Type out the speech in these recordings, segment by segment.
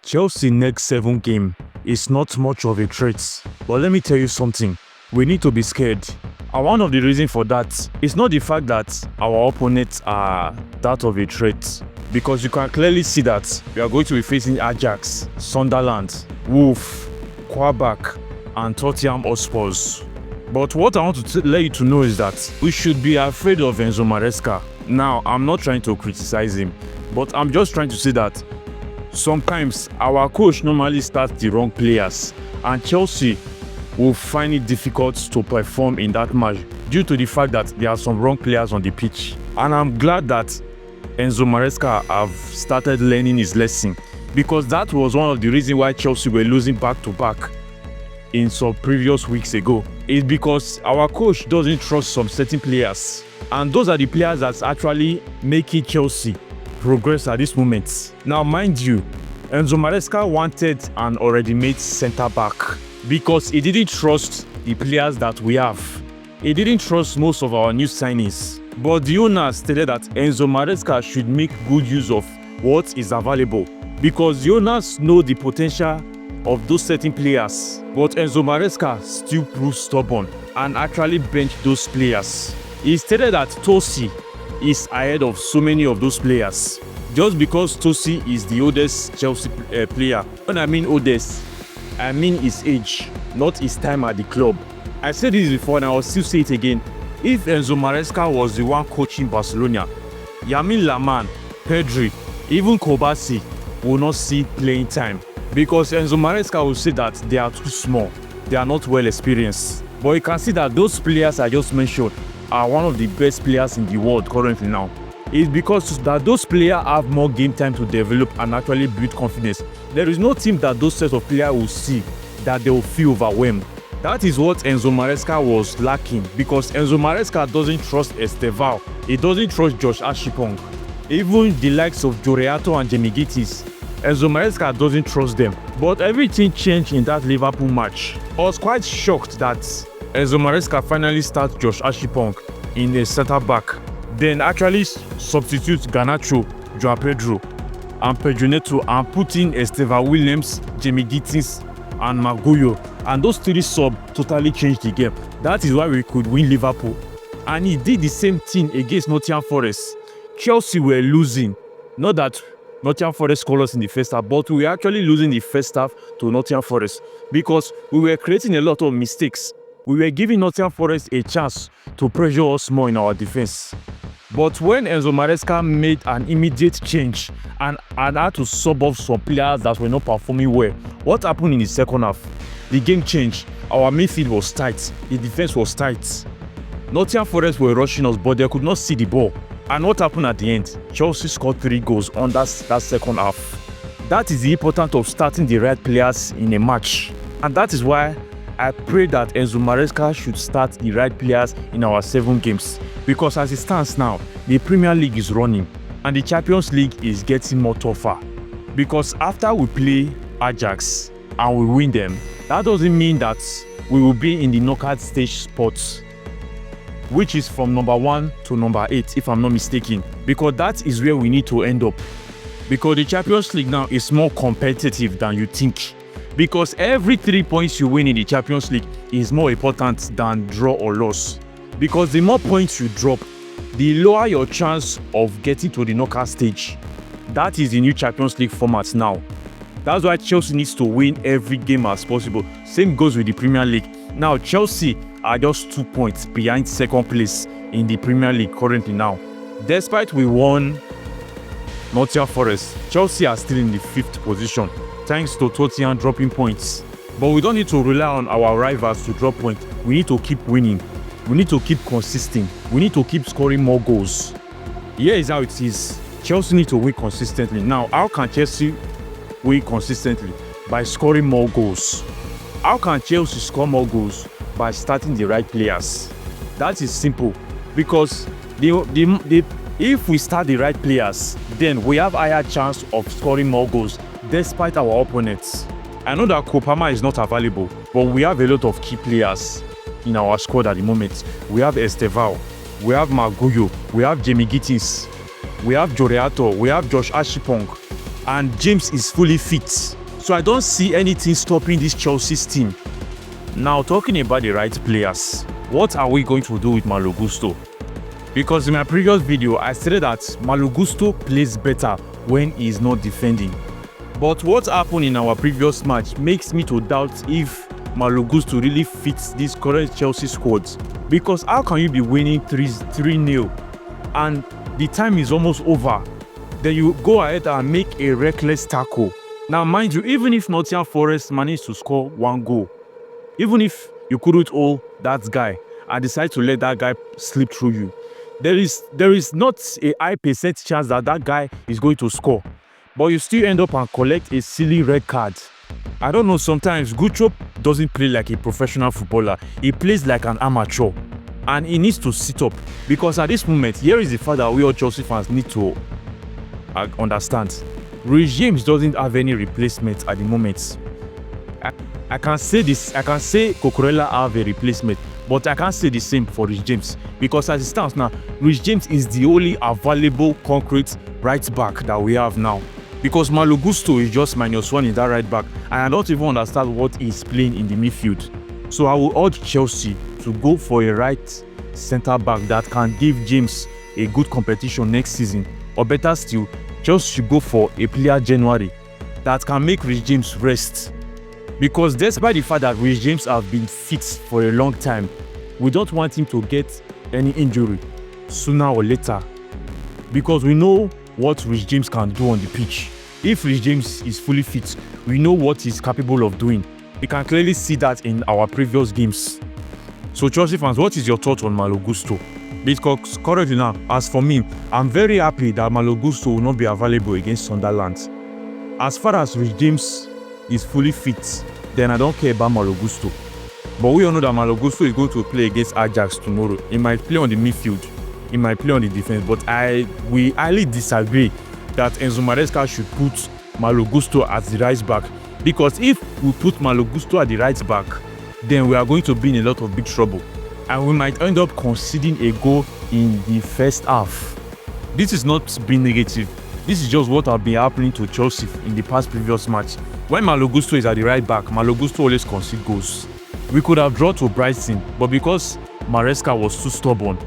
Chelsea next 7 game is not much of a threat, but let me tell you something, we need to be scared. And one of the reasons for that is not the fact that our opponents are that of a threat, because you can clearly see that we are going to be facing Ajax, Sunderland, Wolf, Quaback, and Tottenham Hotspurs. But what I want to let you to know is that we should be afraid of Enzo Maresca. Now, I'm not trying to criticize him, but I'm just trying to say that sometimes our coach normally starts the wrong players, and Chelsea will find it difficult to perform in that match due to the fact that there are some wrong players on the pitch. And I'm glad that Enzo Maresca have started learning his lesson, because that was one of the reasons why Chelsea were losing back-to-back in some previous weeks ago. It's because our coach doesn't trust some certain players, and those are the players that's actually making Chelsea progress at this moment. Now, mind you, Enzo Maresca wanted an already made centre-back because he didn't trust the players that we have. He didn't trust most of our new signings. But the owner stated that Enzo Maresca should make good use of what is available, because the owners know the potential of those certain players. But Enzo Maresca still proved stubborn and actually benched those players. He stated that Tosi is ahead of so many of those players just because Tosi is the oldest Chelsea player. When I mean oldest, I mean his age, not his time at the club. I said this before and I will still say it again. If Enzo Maresca was the one coaching Barcelona, Yamin Lamán, Pedri, even Kobasi will not see playing time, because Enzo Maresca will say that they are too small, they are not well experienced. But you can see that those players I just mentioned are one of the best players in the world currently now. It's because that those players have more game time to develop and actually build confidence. There is no team that those sets of players will see that they will feel overwhelmed. That is what Enzo Maresca was lacking, because Enzo Maresca doesn't trust Estevao. He doesn't trust Josh Ashipong. Even the likes of Joreato and Jamie Gittis, Enzo Maresca doesn't trust them. But everything changed in that Liverpool match. I was quite shocked that Enzo Maresca finally starts Josh Ashipong in a centre-back, then actually substitutes Garnacho, Joao Pedro, and Pedro Neto, and put in Estevao Williams, Jamie Gittis, and Maguire. And those three sub totally changed the game. That is why we could win Liverpool. And he did the same thing against Nottingham Forest. Chelsea were losing. Not that Nottingham Forest scored us in the first half, but we were actually losing the first half to Nottingham Forest because we were creating a lot of mistakes. We were giving Nottingham Forest a chance to pressure us more in our defense. But when Enzo Maresca made an immediate change and had to sub off some players that were not performing well, what happened in the second half? The game changed. Our midfield was tight. The defense was tight. Nottingham Forest were rushing us, but they could not see the ball. And what happened at the end? Chelsea scored 3 goals on that second half. That is the importance of starting the right players in a match. And that is why I pray that Enzo Maresca should start the right players in our 7 games. Because as it stands now, the Premier League is running and the Champions League is getting more tougher. Because after we play Ajax and we win them, that doesn't mean that we will be in the knockout stage spots, which is from number 1 to number 8, if I'm not mistaken. Because that is where we need to end up. Because the Champions League now is more competitive than you think. Because every 3 points you win in the Champions League is more important than draw or loss. Because the more points you drop, the lower your chance of getting to the knockout stage. That is the new Champions League format now. That's why Chelsea needs to win every game as possible. Same goes with the Premier League. Now, Chelsea are just 2 points behind second place in the Premier League currently now. Despite we won Nottingham Forest, Chelsea are still in the 5th position, thanks to Tottenham dropping points. But we don't need to rely on our rivals to drop points. We need to keep winning. We need to keep consistent. We need to keep scoring more goals. Here is how it is. Chelsea need to win consistently. Now, how can Chelsea win consistently? By scoring more goals. How can Chelsea score more goals? By starting the right players. That is simple. Because if we start the right players, then we have higher chance of scoring more goals despite our opponents. I know that Kopama is not available, but we have a lot of key players in our squad at the moment. We have Estevao, we have Maguire, we have Jamie Gittis, we have Joreato, we have Josh Ashipong, and James is fully fit. So I don't see anything stopping this Chelsea's team. Now, talking about the right players, what are we going to do with Malo Gusto? Because in my previous video, I stated that Malo Gusto plays better when he is not defending. But what happened in our previous match makes me to doubt if Malo Gusto really fits this current Chelsea squad. Because how can you be winning 3-0 and the time is almost over, then you go ahead and make a reckless tackle? Now, mind you, even if Nottingham Forest managed to score 1 goal, even if you couldn't hold that guy and decide to let that guy slip through you, there is not a high percent chance that that guy is going to score. But you still end up and collect a silly red card. I don't know, sometimes Gucho doesn't play like a professional footballer. He plays like an amateur. And he needs to sit up. Because at this moment, here is the fact that we all Chelsea fans need to understand. Reece James doesn't have any replacement at the moment. I can say this. I can say Cucurella have a replacement. But I can't say the same for Reece James. Because as it stands now, Reece James is the only available concrete right back that we have now. Because Malo Gusto is just -1 in that right back. And I don't even understand what he's playing in the midfield. So I will urge Chelsea to go for a right centre back that can give James a good competition next season. Or better still, Chelsea should go for a player January that can make Reece James rest. Because despite the fact that Reece James have been fit for a long time, we don't want him to get any injury sooner or later. Because we know what Reece James can do on the pitch. If Reece James is fully fit, we know what he's capable of doing. We can clearly see that in our previous games. So Chelsea fans, what is your thought on Malo Gusto? Because currently now, as for me, I'm very happy that Malo Gusto will not be available against Sunderland. As far as Reece James is fully fit, then I don't care about Malo Gusto. But we all know that Malo Gusto is going to play against Ajax tomorrow. He might play on the midfield. He might play on the defense. But we highly disagree that Enzo Maresca should put Malo Gusto as the right back. Because if we put Malo Gusto at the right back, then we are going to be in a lot of big trouble. And we might end up conceding a goal in the first half. This is not being negative. This is just what has been happening to Chelsea in the past previous match. When Malo Gusto is at the right back, Malo Gusto always concedes goals. We could have drawn to Brighton, but because Maresca was too stubborn,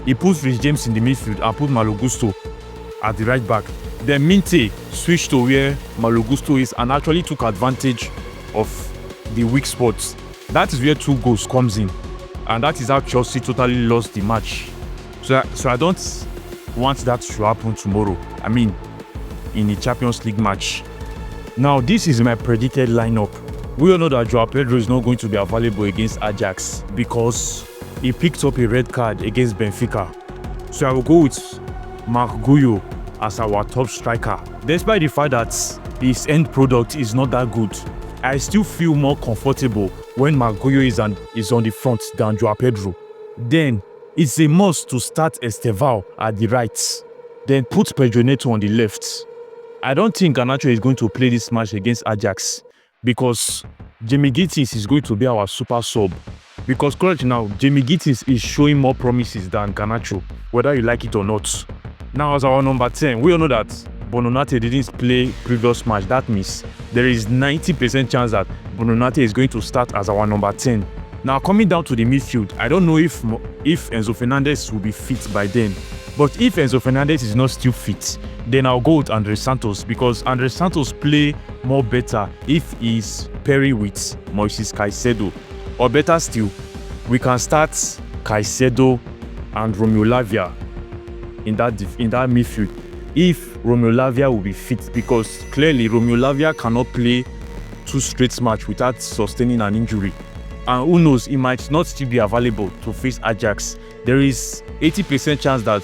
he put Reece James in the midfield and put Malo Gusto at the right back. Then Minte switched to where Malo Gusto is and actually took advantage of the weak spots. That is where 2 goals comes in. And that is how Chelsea totally lost the match. So I don't want that to happen tomorrow. I mean, in the Champions League match. Now, this is my predicted lineup. We all know that Joao Pedro is not going to be available against Ajax because he picked up a red card against Benfica. So I will go with Marc Guyo as our top striker. Despite the fact that his end product is not that good, I still feel more comfortable when Marc Guyo is on the front than Joao Pedro. Then it's a must to start Estevao at the right. Then put Pedro Neto on the left. I don't think Garnacho is going to play this match against Ajax because Jamie Gittins is going to be our super sub. Because currently now, Jamie Gittins is showing more promises than Garnacho, whether you like it or not. Now, as our number 10, we all know that Bononate didn't play previous match. That means there is 90% chance that Bononate is going to start as our number 10. Now, coming down to the midfield, I don't know if Enzo Fernandez will be fit by then. But if Enzo Fernandez is not still fit, then I'll go with Andre Santos because Andre Santos play more better if he's pairing with Moises Caicedo. Or better still, we can start Caicedo and Romeo Lavia in that midfield if Romeo Lavia will be fit, because clearly Romeo Lavia cannot play 2 straight matches without sustaining an injury. And who knows, he might not still be available to face Ajax. There is 80% chance that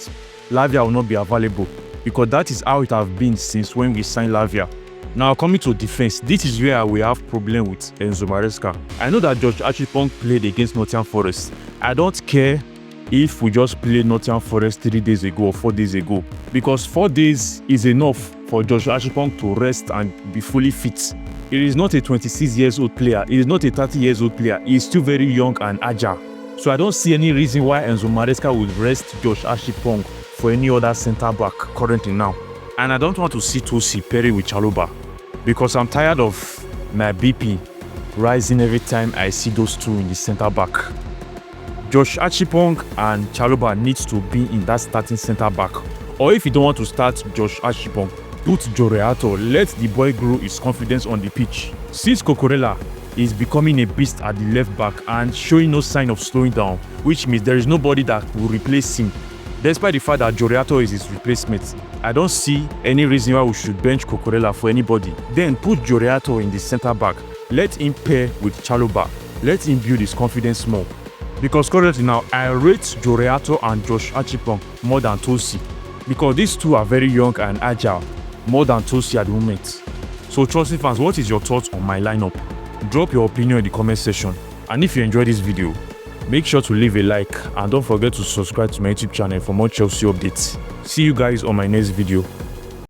Lavia will not be available because that is how it has been since when we signed Lavia. Now, coming to defense, this is where we have problem with Enzo Maresca. I know that Josh Archipong played against Nottingham Forest. I don't care if we just played Nottingham Forest 3 days ago or 4 days ago, because 4 days is enough for Josh Archipong to rest and be fully fit. He is not a 26 years old player. He is not a 30 years old player. He is still very young and agile. So I don't see any reason why Enzo Maresca would rest Josh Archipong for any other centre back currently now. And I don't want to see Tosi pairing with Chalobah. because I'm tired of my BP rising every time I see those two in the center back. Josh Achipong and Chalobah needs to be in that starting center back. Or if you don't want to start Josh Achipong, put Joreato, let the boy grow his confidence on the pitch. Since Cucurella is becoming a beast at the left back and showing no sign of slowing down, which means there is nobody that will replace him. Despite the fact that Joreato is his replacement, I don't see any reason why we should bench Cucurella for anybody. Then put Joreato in the center back. Let him pair with Chalobah. Let him build his confidence more. Because currently now, I rate Joreato and Josh Achipong more than Tosi. Because these two are very young and agile, more than Tosi at the moment. So Chelsea fans, what is your thoughts on my lineup? Drop your opinion in the comment section. And if you enjoyed this video, make sure to leave a like and don't forget to subscribe to my YouTube channel for more Chelsea updates. See you guys on my next video.